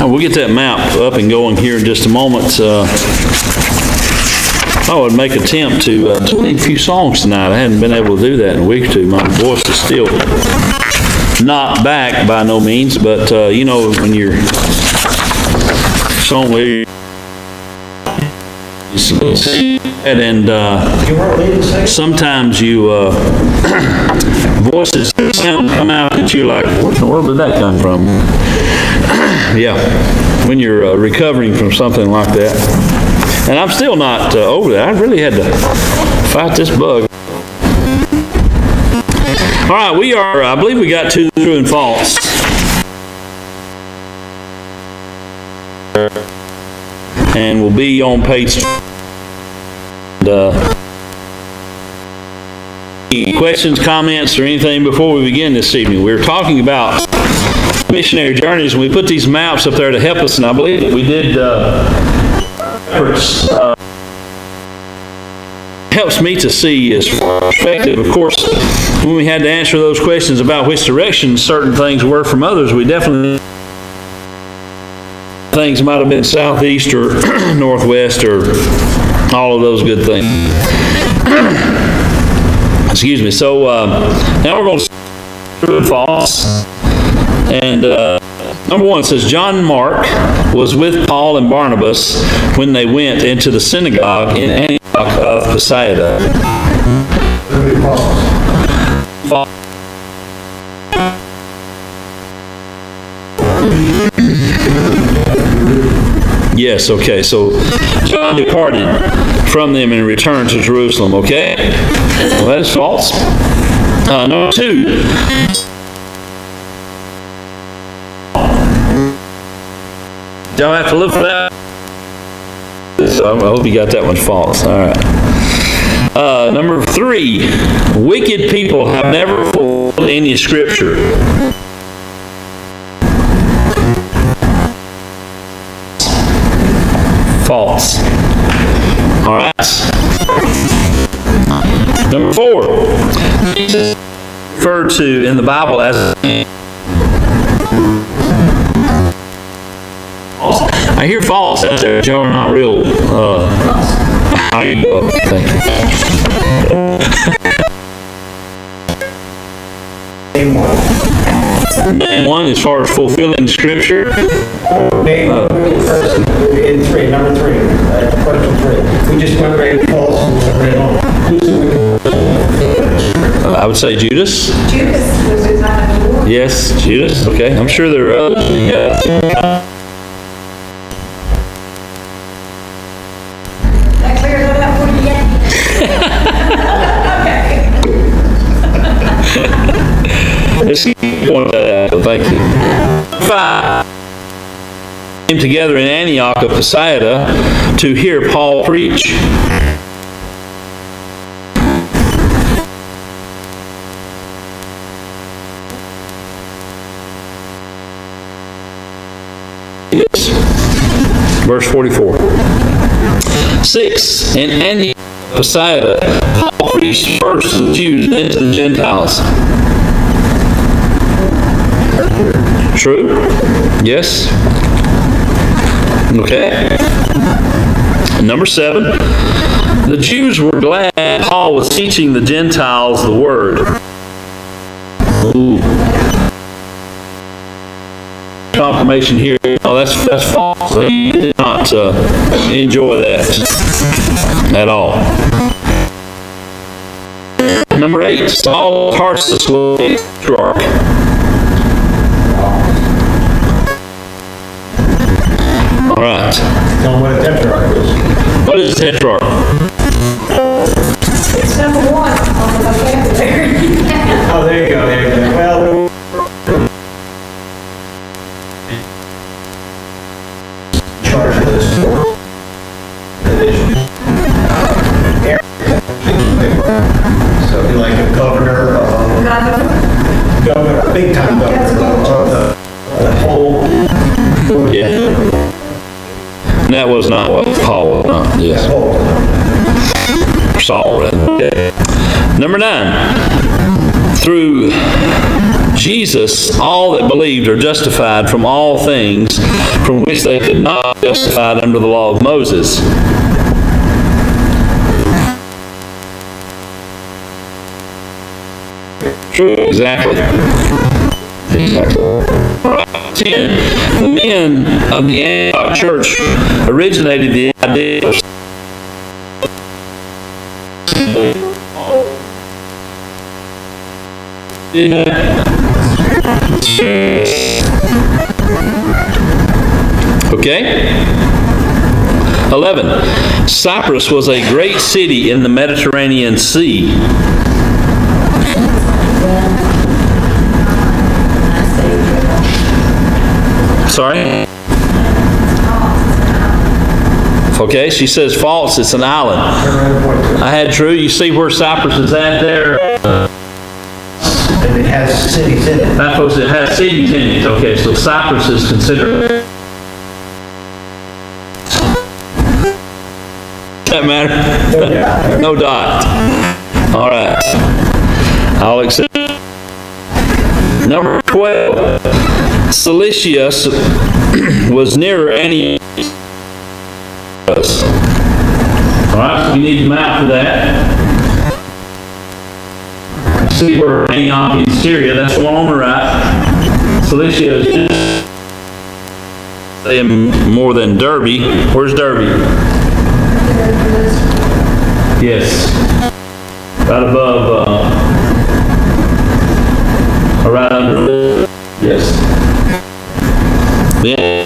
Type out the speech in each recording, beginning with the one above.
We'll get that map up and going here in just a moment. I would make an attempt to sing a few songs tonight. I hadn't been able to do that in a week or two. My voice is still not back by no means, but you know, when you're song and sometimes you voices come out that you're like, where in the world did that come from? Yeah, when you're recovering from something like that. And I'm still not over that. I really had to fight this bug. All right, we are, I believe we got two true and false. And we'll be on page. Questions, comments, or anything before we begin this evening? We're talking about missionary journeys, and we put these maps up there to help us, and I believe we did helps me to see as perspective. Of course, when we had to answer those questions about which direction certain things were from others, we definitely things might have been southeast or northwest or all of those good things. Excuse me. So now we're going to true and false. And number one, it says John Mark was with Paul and Barnabas when they went into the synagogue in Antioch of Pisidia. False. Yes, okay, so John departed from them and returned to Jerusalem, okay? Well, that is false. Number two. Don't have to look for that. So I hope you got that one false. All right. Number three. Wicked people have never fulfilled any scripture. False. All right. Number four. Jesus referred to in the Bible as I hear false out there. Y'all are not real. Thank you. Name one as far as fulfilling scripture. Name in three, number three, question three. We just went right false and went right on. I would say Judas. Judas was his name. Yes, Judas. Okay, I'm sure there are others. Yeah. That clears it up for you yet? Let's point that out. Thank you. 5. Came together in Antioch of Pisidia to hear Paul preach. Yes. Verse 44. 6. In Antioch of Pisidia, Paul preached first to the Jews, then to the Gentiles. True? Yes? Okay. Number 7. The Jews were glad Paul was teaching the Gentiles the word. Ooh. Confirmation here. Oh, that's false. He did not enjoy that at all. Number 8. Saul of Tarsus was the tetrarch. All right. Tell them what a tetrarch is. What is a tetrarch? It's number 1 on the vocabulary. Oh, there you go, there you go. Well, charge list. So be like a governor, governor, big time governor of the whole. Yeah. And that was not what Paul was not. Yes. Saul, rather. Okay. Number 9. through Jesus, all that believed are justified from all things from which they could not be justified under the law of Moses. True, exactly. 10. The men of the Antioch church originated the idea of okay? 11. Cyprus was a great city in the Mediterranean Sea. Sorry? Okay, she says false, it's an island. I had true. You see where Cyprus is at there? And it has cities in it. Paphos, it has cities in it. Okay, so Cyprus is considered. That matter? No dot. All right. I'll accept. Number 12. Cilicia was nearer Antioch. All right, we need a map for that. See where Antioch in Syria, that's the one on the right. Cilicia is more than Derby. Where's Derby? Yes. Right above, or right under, yes. Yeah.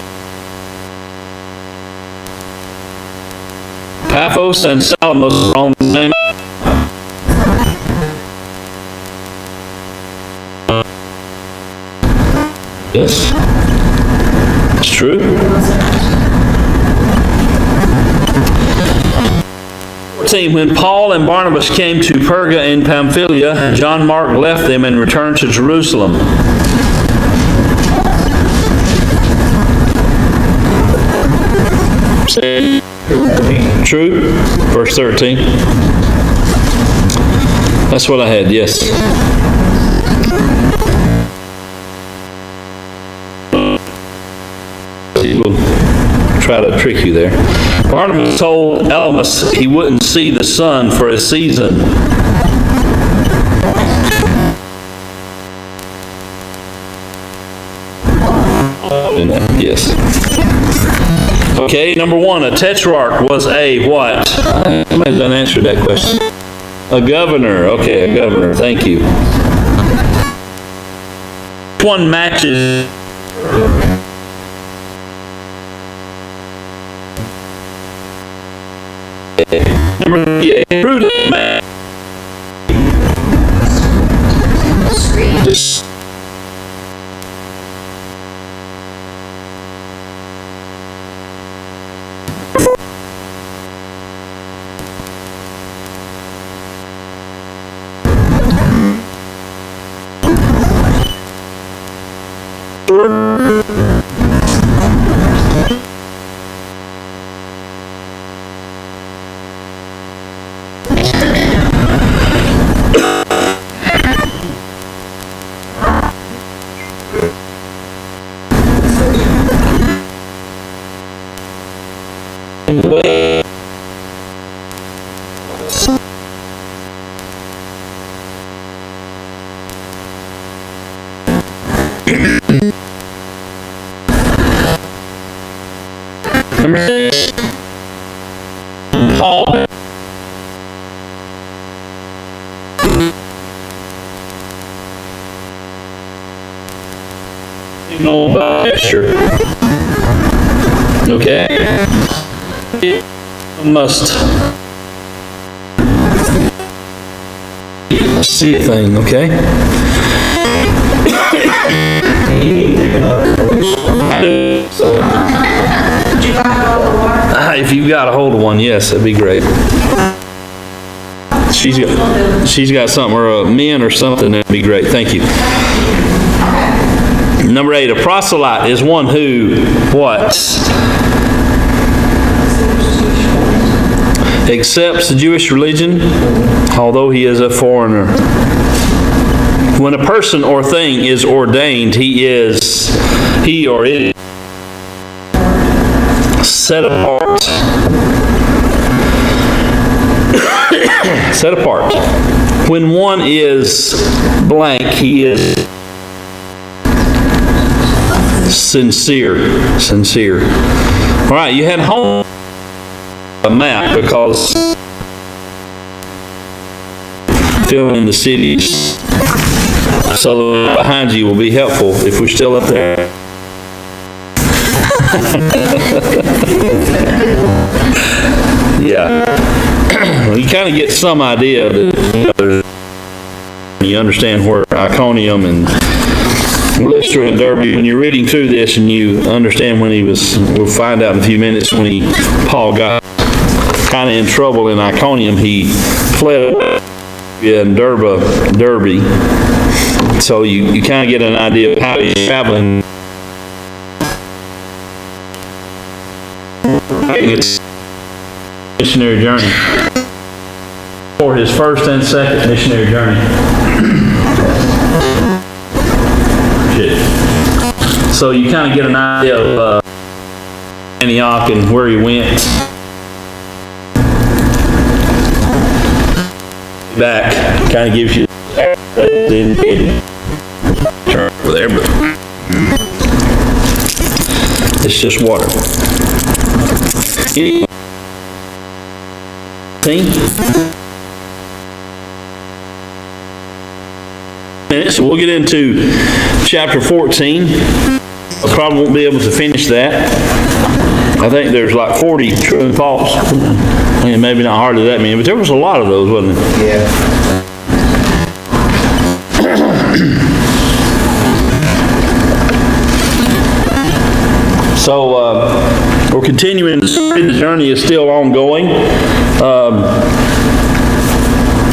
Paphos and Salamis are on the same. Yes. It's true. 14. When Paul and Barnabas came to Perga in Pamphylia, John Mark left them and returned to Jerusalem. True. Verse 13. That's what I had, yes. We'll try to trick you there. Barnabas told Elymas he wouldn't see the sun for a season. Yes. Okay, number 1, a tetrarch was a what? Somebody done answered that question. A governor. Okay, a governor. Thank you. Which one matches? Number 3, a prudent man. Number 6, Paul. Signal by gesture. Okay. It must see a thing, okay? If you've got a hold of one, yes, that'd be great. She's got something, or a men or something, that'd be great. Thank you. Number 8, a proselyte is one who, what? Accepts the Jewish religion, although he is a foreigner. When a person or thing is ordained, he or it is set apart. Set apart. When one is blank, he is sincere. All right, you had home a map because filling in the cities, so the behind you will be helpful if we're still up there. Yeah. Well, you kind of get some idea that you understand where Iconium and Lystra and Derbe, when you're reading through this and you understand when we'll find out in a few minutes when Paul got kind of in trouble in Iconium, he fled in Derbe. So you kind of get an idea of how he's traveling. It's missionary journey. For his first and second missionary journey. So you kind of get an idea of Antioch and where he went. Back kind of gives you turn over there, but it's just water. Minutes, we'll get into chapter 14. I probably won't be able to finish that. I think there's like 40 true and false. I mean, maybe not hardly that many, but there was a lot of those, wasn't there? Yeah. So we're continuing. The journey is still ongoing.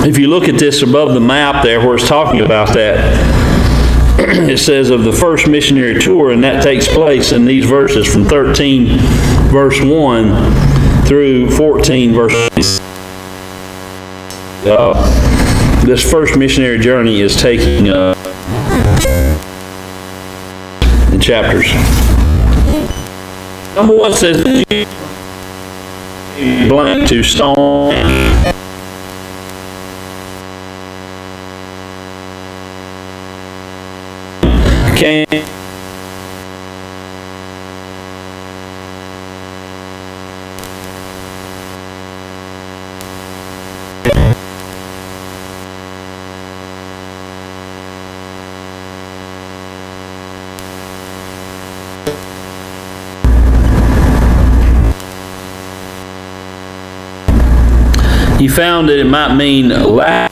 If you look at this above the map there where it's talking about that, it says of the first missionary tour, and that takes place in these verses from 13 verse 1 through 14 verse 6. This first missionary journey is taking in chapters. Number 1 says blank to stone. Came he found that it might mean lack.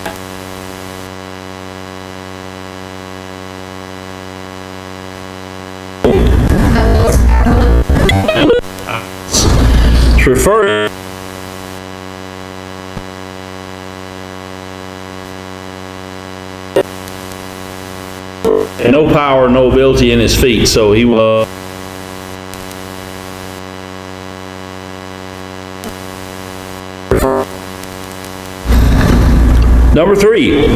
It's referring and no power, no ability in his feet, so he was Number 3,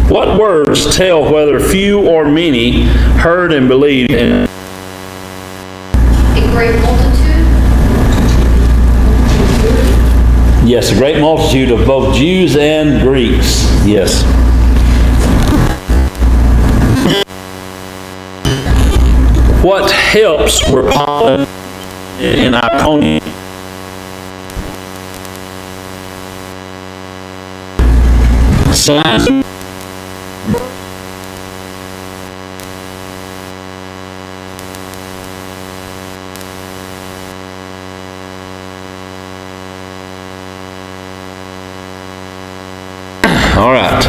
what words tell whether few or many heard and believed in A great multitude. Yes, a great multitude of both Jews and Greeks. Yes. What helps were Paul in Iconium? Signs. All right.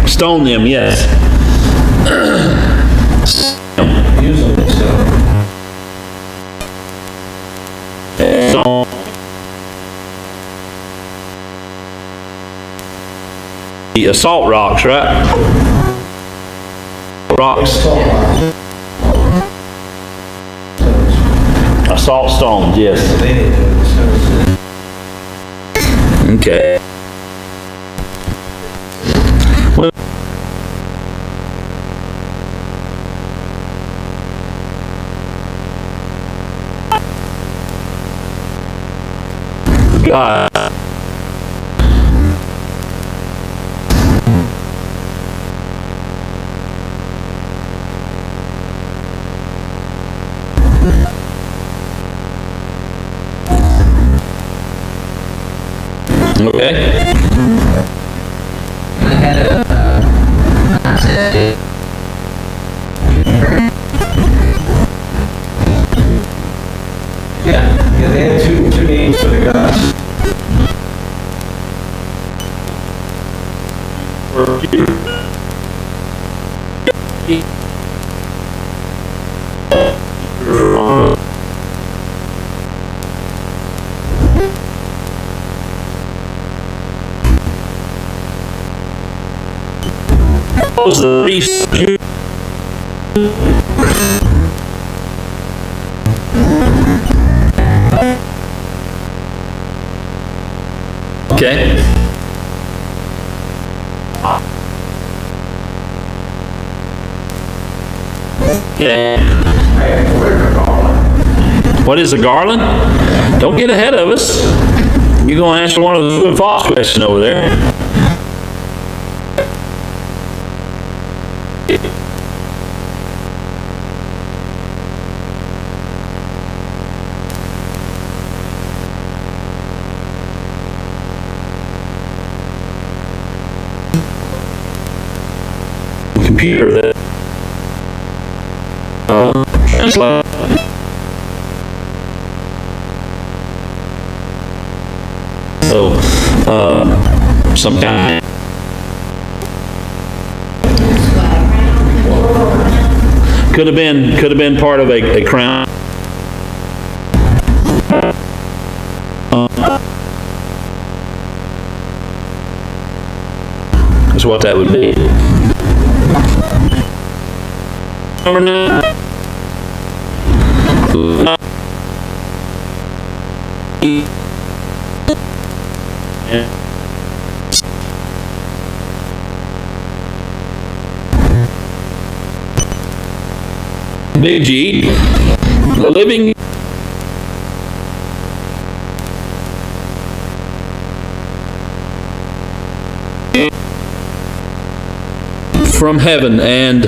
Stone them, yes. Use them and stuff. Stone. The assault rocks, right? Rocks. Salt stones, yes. They didn't do it, so Okay. Well, God. Okay. Yeah, they had two names for the gods. What was the priest? Okay. Okay. What is a garland? Don't get ahead of us. You're going to answer one of the true and false questions over there. Computer that translate. So some kind could have been part of a crown. That's what that would be. Number 9. Big G, the living from heaven and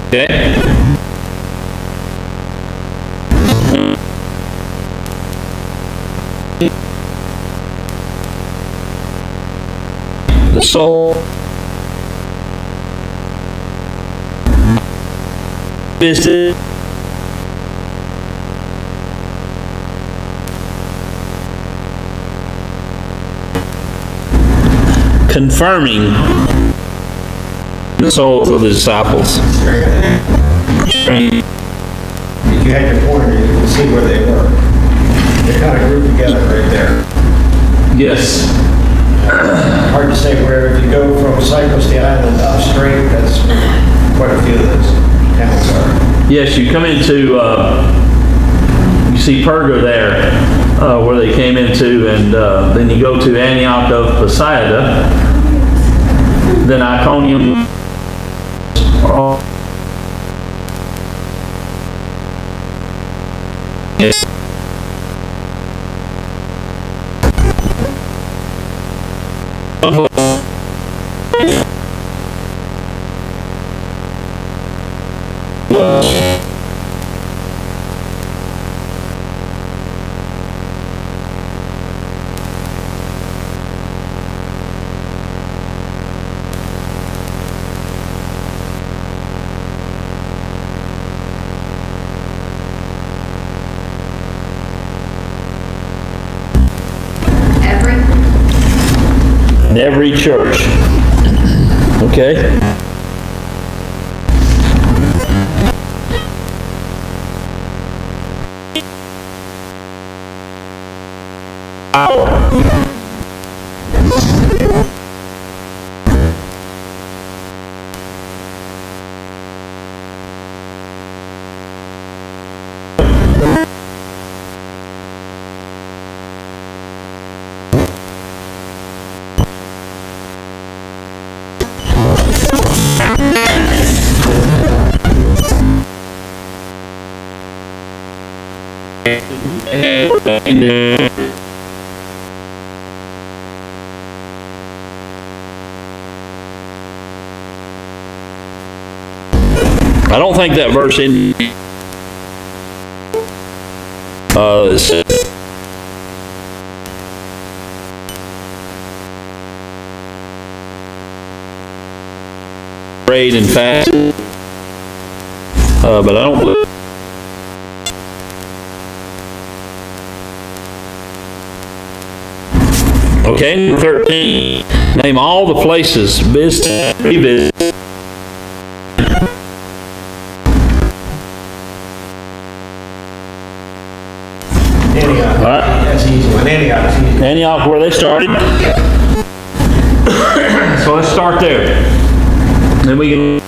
okay. The soul visit confirming the souls of the disciples. If you had your pointer, you can see where they were. They're kind of grouped together right there. Yes. Hard to say where, if you go from Cyprus, the island up straight, that's quite a few of those towns are. Yes, you come into, you see Perga there, where they came into, and then you go to Antioch of Pisidia, then Iconium. Yes. Every church. Okay? I don't think that verse in it says, prayed and fasted, but I don't believe. Okay, number 13. Name all the places revisit. Antioch. All right. That's an easy one. Antioch is easy. Antioch, where they started. So let's start there. Then we can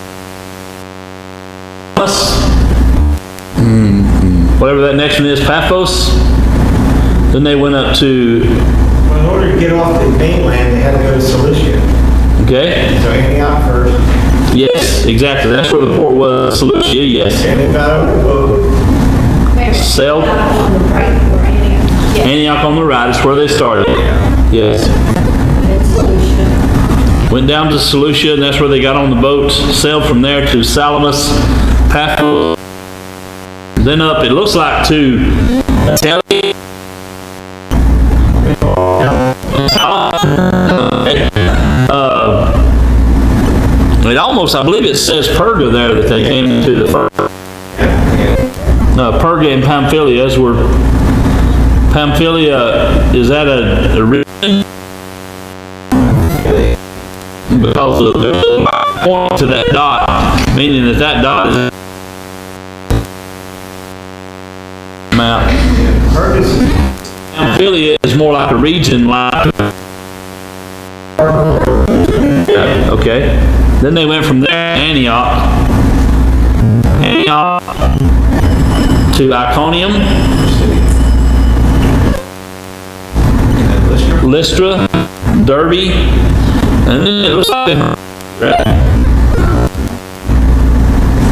whatever that next one is, Paphos. Then they went up to, Well, in order to get off the mainland, they had to go to Cilicia. okay, So Antioch first, yes, exactly. That's where the port was, Seleucia, yes. and they got over the boat. Sailed. On the right for Antioch. Yeah. Antioch on the right is where they started. Yes. It's Solution. Went down to Seleucia, and that's where they got on the boat, sailed from there to Salamis, Paphos, then up, it looks like to Italy. It almost, I believe it says Perga there that they came into the first. Perga and Pamphylia is where Pamphylia, is that a region? Because of the point to that dot, meaning that that dot is map. Pamphylia is more like a region, like, okay. Then they went from there to Antioch to Iconium, Lystra, Derbe, and then it was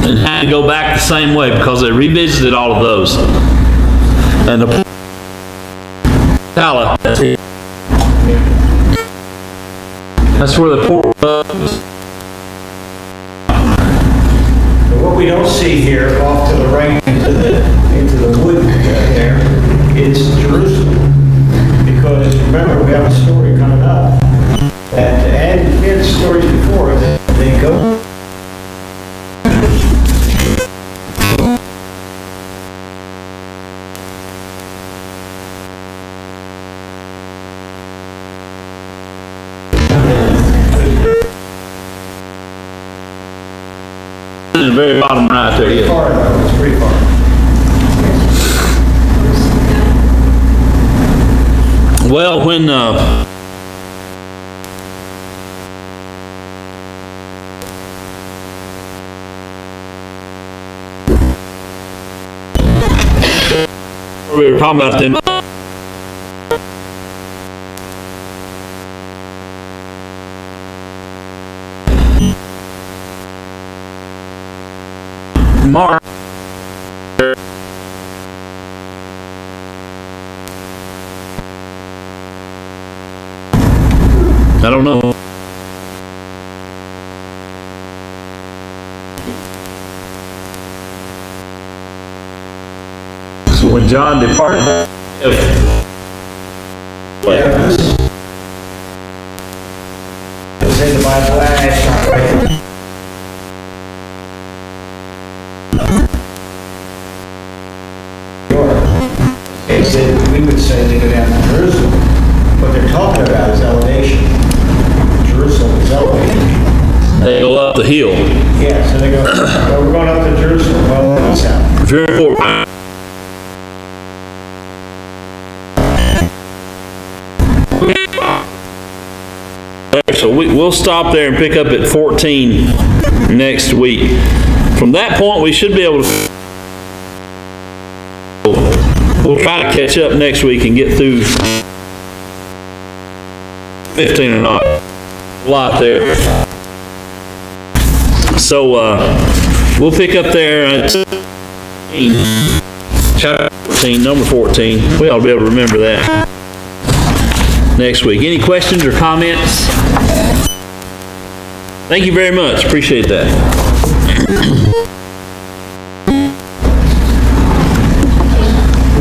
and had to go back the same way because they revisited all of those. And the Tala, that's where the port was. What we don't see here, off to the right into the wood there, is Jerusalem. Because remember, we have a story coming up, and we had stories before, that they go. In the very bottom right there, Pretty yeah. far though, it's pretty far. Well, when we were talking about them, Mark, I don't know. So when John departed, It's in the Bible, it's not right. It said, we would say they go down to Jerusalem. What they're talking about is elevation. Jerusalem is elevated. they go up the hill. Yeah, so they go, well, we're going up to Jerusalem, well, that's out. If you're in Fort, so we'll stop there and pick up at 14 next week. From that point, we should be able to, we'll try to catch up next week and get through 15 or not. A lot there. So, we'll pick up there at chapter 14, number 14. We ought to be able to remember that next week. Any questions or comments? Thank you very much. Appreciate that.